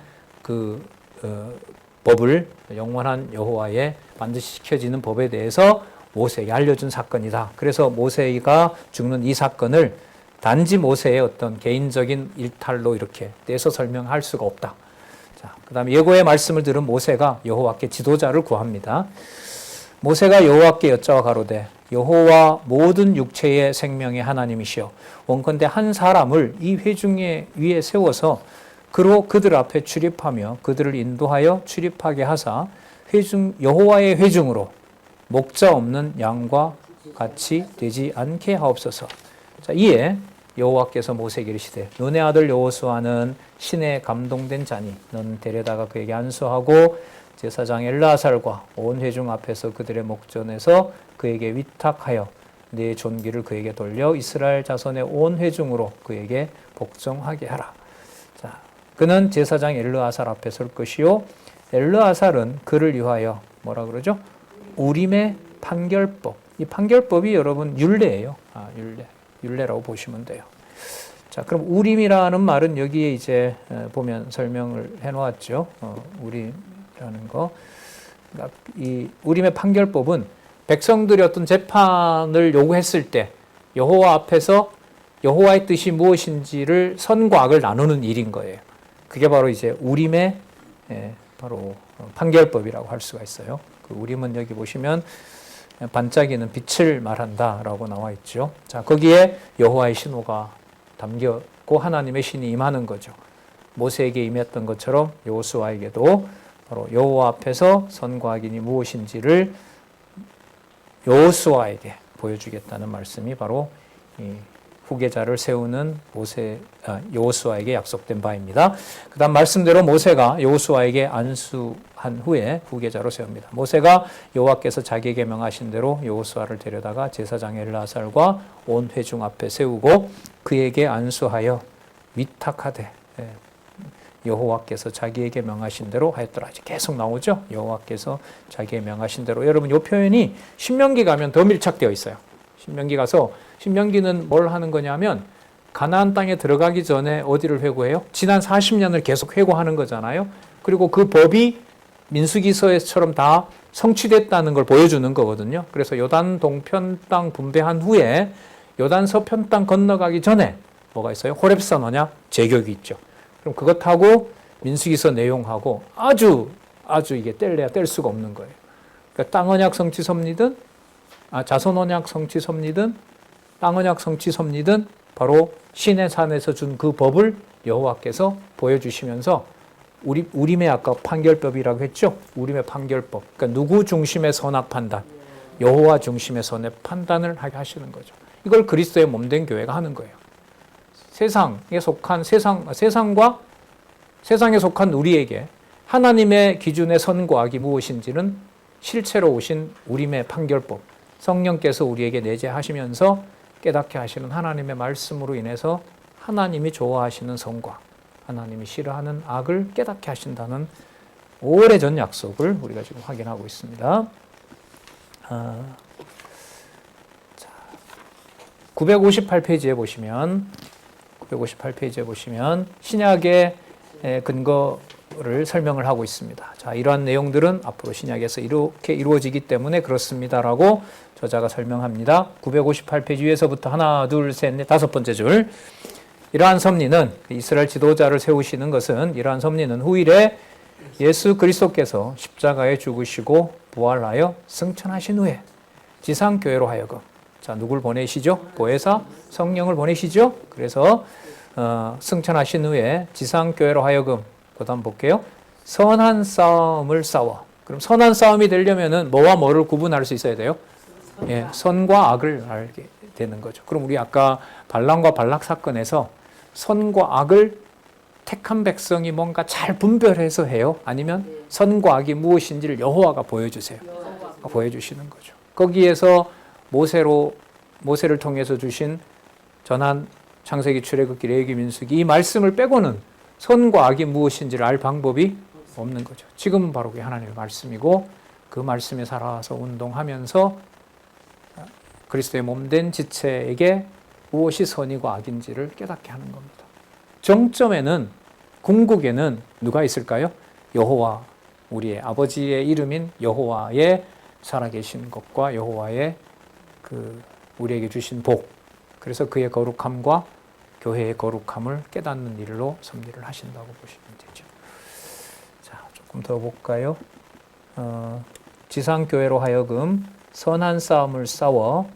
A: 법을 영원한 여호와의 반드시 지켜지는 법에 대해서 모세에게 알려준 사건이다. 그래서 모세가 죽는 이 사건을 단지 모세의 어떤 개인적인 일탈로 이렇게 떼서 설명할 수가 없다. 자, 그다음에 예고의 말씀을 들은 모세가 여호와께 지도자를 구합니다. 모세가 여호와께 여짜와 가로되 여호와 모든 육체의 생명의 하나님이시여 원컨대 한 사람을 이 회중에 위에 세워서 그들 앞에 출입하며 그들을 인도하여 출입하게 하사 여호와의 회중으로 목자 없는 양과 같이 되지 않게 하옵소서. 자, 이에 여호와께서 모세에게 이르시되 눈의 아들 여호수아는 신에 감동된 자니 너는 데려다가 그에게 안수하고 제사장 엘르아살과 온 회중 앞에서 그들의 목전에서 그에게 위탁하여 네 존귀를 그에게 돌려 이스라엘 자손의 온 회중으로 그에게 복종하게 하라. 자, 그는 제사장 엘르아살 앞에 설 것이요 엘르아살은 그를 위하여 뭐라 그러죠? 우림의 판결법. 이 판결법이 여러분 율례예요. 율례라고 보시면 돼요. 자, 그럼 우림이라는 말은 여기에 이제 보면 설명을 해놓았죠. 우림이라는 거. 그러니까 이 우림의 판결법은 백성들이 어떤 재판을 요구했을 때 여호와 앞에서 여호와의 뜻이 무엇인지를 선과 악을 나누는 일인 거예요. 그게 바로 이제 우림의 바로 판결법이라고 할 수가 있어요. 그 우림은 여기 보시면 반짝이는 빛을 말한다라고 나와 있죠. 자, 거기에 여호와의 신호가 담겼고 하나님의 신이 임하는 거죠. 모세에게 임했던 것처럼 여호수아에게도 바로 여호와 앞에서 선과 악이 무엇인지를 여호수아에게 보여주겠다는 말씀이 바로 이 후계자를 세우는 여호수아에게 약속된 바입니다. 그 다음 말씀대로 모세가 여호수아에게 안수한 후에 후계자로 세웁니다. 모세가 여호와께서 자기에게 명하신 대로 여호수아를 데려다가 제사장 엘르아살과 온 회중 앞에 세우고 그에게 안수하여 위탁하되 여호와께서 자기에게 명하신 대로 하였더라. 계속 나오죠. 여호와께서 자기에게 명하신 대로. 여러분 이 표현이 신명기 가면 더 밀착되어 있어요. 신명기 가서 신명기는 뭘 하는 거냐면 가나안 땅에 들어가기 전에 어디를 회고해요? 지난 40년을 계속 회고하는 거잖아요. 그리고 그 법이 민수기서에처럼 다 성취됐다는 걸 보여주는 거거든요. 그래서 요단 동편 땅 분배한 후에 요단 서편 땅 건너가기 전에 뭐가 있어요? 호렙산 언약 제격이 있죠. 그럼 그것하고 민수기서 내용하고 아주 이게 뗄래야 뗄 수가 없는 거예요. 그러니까 땅 언약 성취 섭리든 자손 언약 성취 섭리든 땅 언약 성취 섭리든 바로 신의 산에서 준 그 법을 여호와께서 보여주시면서 우림의 아까 판결법이라고 했죠. 우림의 판결법. 그러니까 누구 중심의 선악 판단, 여호와 중심의 선의 판단을 하게 하시는 거죠. 이걸 그리스도의 몸된 교회가 하는 거예요. 세상에 속한 세상에 속한 우리에게 하나님의 기준의 선과 악이 무엇인지는 실체로 오신 우림의 판결법, 성령께서 우리에게 내재하시면서 깨닫게 하시는 하나님의 말씀으로 인해서 하나님이 좋아하시는 선과 하나님이 싫어하는 악을 깨닫게 하신다는 오래전 약속을 우리가 지금 확인하고 있습니다. 958페이지에 보시면 신약의 근거를 설명을 하고 있습니다. 자, 이러한 내용들은 앞으로 신약에서 이렇게 이루어지기 때문에 그렇습니다라고 저자가 설명합니다. 958페이지 위에서부터 하나, 둘, 셋, 넷, 다섯 번째 줄. 이러한 섭리는 이스라엘 지도자를 세우시는 것은 이러한 섭리는 후일에 예수 그리스도께서 십자가에 죽으시고 부활하여 승천하신 후에 지상교회로 하여금 자, 누굴 보내시죠? 보혜사 성령을 보내시죠? 그래서 승천하신 후에 지상교회로 하여금 그 다음 볼게요. 선한 싸움을 싸워. 그럼 선한 싸움이 되려면은 뭐와 뭐를 구분할 수 있어야 돼요? 예, 선과 악을 알게 되는 거죠. 그럼 우리 아까 발람과 발락 사건에서 선과 악을 택한 백성이 뭔가 잘 분별해서 해요? 아니면 선과 악이 무엇인지를 여호와가 보여주세요. 보여주시는 거죠. 거기에서 모세를 통해서 주신 전한 창세기, 출애굽기, 레위기, 민수기 이 말씀을 빼고는 선과 악이 무엇인지를 알 방법이 없는 거죠. 지금은 바로 그게 하나님의 말씀이고 그 말씀에 살아서 운동하면서 그리스도의 몸된 지체에게 무엇이 선이고 악인지를 깨닫게 하는 겁니다. 정점에는 궁극에는 누가 있을까요? 여호와, 우리의 아버지의 이름인 여호와의 살아계신 것과 여호와의 우리에게 주신 복, 그래서 그의 거룩함과 교회의 거룩함을 깨닫는 일로 섭리를 하신다고 보시면 되죠. 자, 조금 더 볼까요? 지상교회로 하여금 선한 싸움을 싸워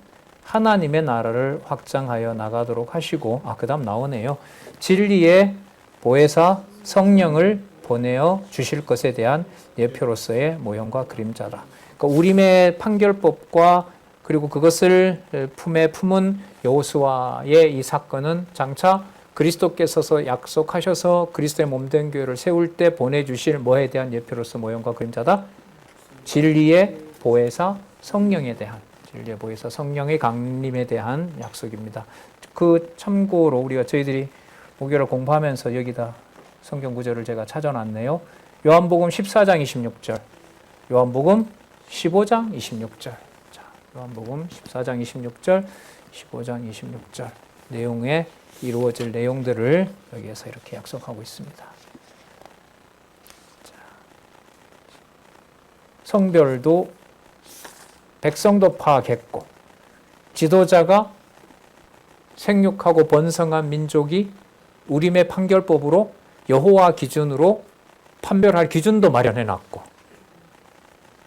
A: 하나님의 나라를 확장하여 나가도록 하시고, 그 다음 나오네요. 진리의 보혜사 성령을 보내어 주실 것에 대한 예표로서의 모형과 그림자다. 그러니까 우림의 판결법과 그리고 그것을 품에 품은 여호수아의 이 사건은 장차 그리스도께서 약속하셔서 그리스도의 몸된 교회를 세울 때 보내주실 뭐에 대한 예표로서 모형과 그림자다? 진리의 보혜사 성령에 대한, 진리의 보혜사 성령의 강림에 대한 약속입니다. 그 참고로 저희들이 목요일 공부하면서 여기다 성경 구절을 제가 찾아놨네요. 요한복음 14장 26절, 요한복음 15장 26절. 요한복음 14장 26절, 15장 26절 내용에 이루어질 내용들을 여기에서 이렇게 약속하고 있습니다. 성별도 백성도 파악했고 지도자가 생육하고 번성한 민족이 우림의 판결법으로 여호와 기준으로 판별할 기준도 마련해 놨고,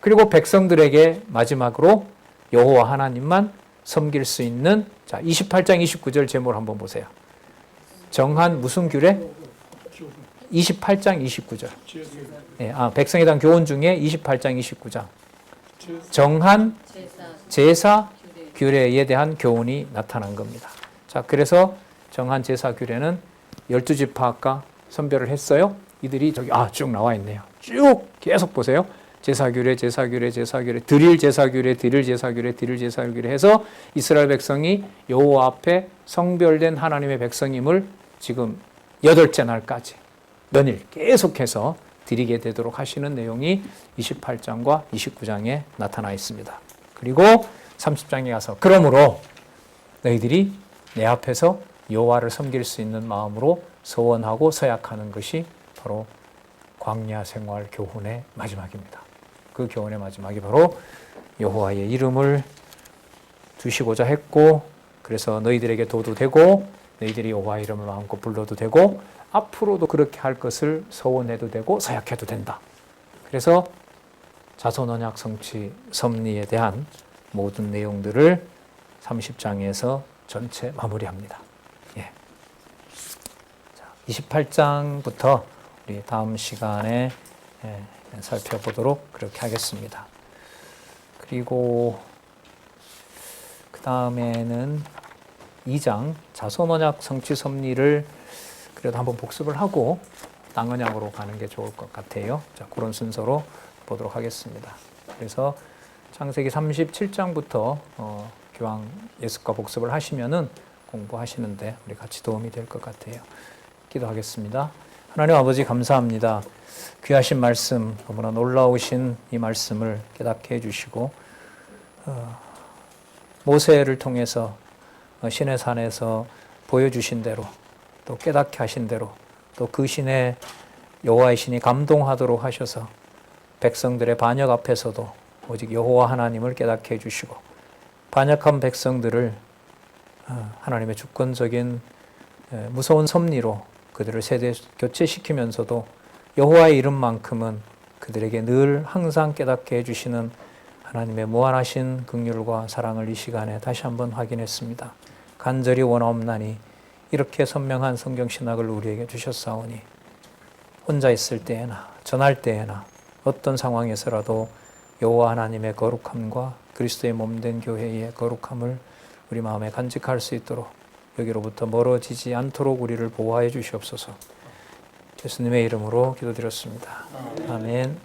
A: 그리고 백성들에게 마지막으로 여호와 하나님만 섬길 수 있는, 자, 28장 29절 제목을 한번 보세요. 정한 무슨 규례? 28장 29절. 네, 백성에 대한 교훈 중에 28장 29장. 정한 제사 규례에 대한 교훈이 나타난 겁니다. 자, 그래서 정한 제사 규례는 12지파 아까 선별을 했어요. 이들이 저기 쭉 나와 있네요. 쭉 계속 보세요. 제사규례, 제사규례, 제사규례, 드릴 제사규례, 드릴 제사규례, 드릴 제사규례 해서 이스라엘 백성이 여호와 앞에 성별된 하나님의 백성임을 지금 8째 날까지 연일 계속해서 드리게 되도록 하시는 내용이 28장과 29장에 나타나 있습니다. 그리고 30장에 가서 그러므로 너희들이 내 앞에서 여호와를 섬길 수 있는 마음으로 서원하고 서약하는 것이 바로 광야 생활 교훈의 마지막입니다. 그 교훈의 마지막이 바로 여호와의 이름을 두시고자 했고, 그래서 너희들에게 도도 되고 너희들이 여호와의 이름을 마음껏 불러도 되고 앞으로도 그렇게 할 것을 서원해도 되고 서약해도 된다. 그래서 자손 언약 성취 섭리에 대한 모든 내용들을 30장에서 전체 마무리합니다. 예. 자, 28장부터 우리 다음 시간에 살펴보도록 그렇게 하겠습니다. 그리고 그 다음에는 2장 자손 언약 성취 섭리를 그래도 한번 복습을 하고 땅 언약으로 가는 게 좋을 것 같아요. 자, 그런 순서로 보도록 하겠습니다. 그래서 창세기 37장부터 기왕 예습과 복습을 하시면은 공부하시는데 우리 같이 도움이 될 것 같아요. 기도하겠습니다. 하나님 아버지 감사합니다. 귀하신 말씀, 너무나 놀라우신 이 말씀을 깨닫게 해주시고 모세를 통해서 신의 산에서 보여주신 대로 또 깨닫게 하신 대로 또 그 신의 여호와의 신이 감동하도록 하셔서 백성들의 반역 앞에서도 오직 여호와 하나님을 깨닫게 해주시고 반역한 백성들을 하나님의 주권적인 무서운 섭리로 그들을 세대 교체시키면서도 여호와의 이름만큼은 그들에게 늘 항상 깨닫게 해주시는 하나님의 무한하신 긍휼과 사랑을 이 시간에 다시 한번 확인했습니다. 간절히 원하옵나니 이렇게 선명한 성경 신학을 우리에게 주셨사오니 혼자 있을 때에나 전할 때에나 어떤 상황에서라도 여호와 하나님의 거룩함과 그리스도의 몸된 교회의 거룩함을 우리 마음에 간직할 수 있도록 여기로부터 멀어지지 않도록 우리를 보호하여 주시옵소서. 예수님의 이름으로 기도드렸습니다. 아멘.